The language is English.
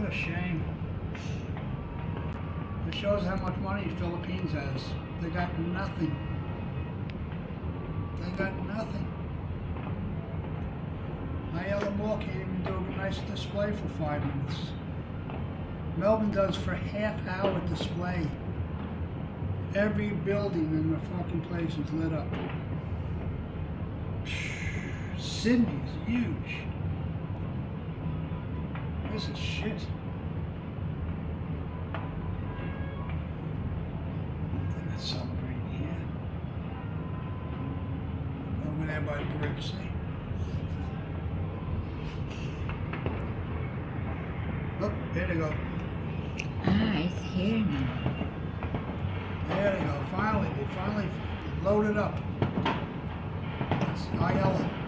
What a shame. It shows how much money Philippines has. They got nothing. They got nothing. Ayala Mall can't even do a nice display for 5 minutes. Melbourne does for half-hour display. Every building in the fucking place is lit up. Sydney is huge. This is shit. They're not celebrating here. Over there by the bridge, see? Oh, there they go. Ah, it's here now. There they go. Finally, they finally loaded up. That's Ayala.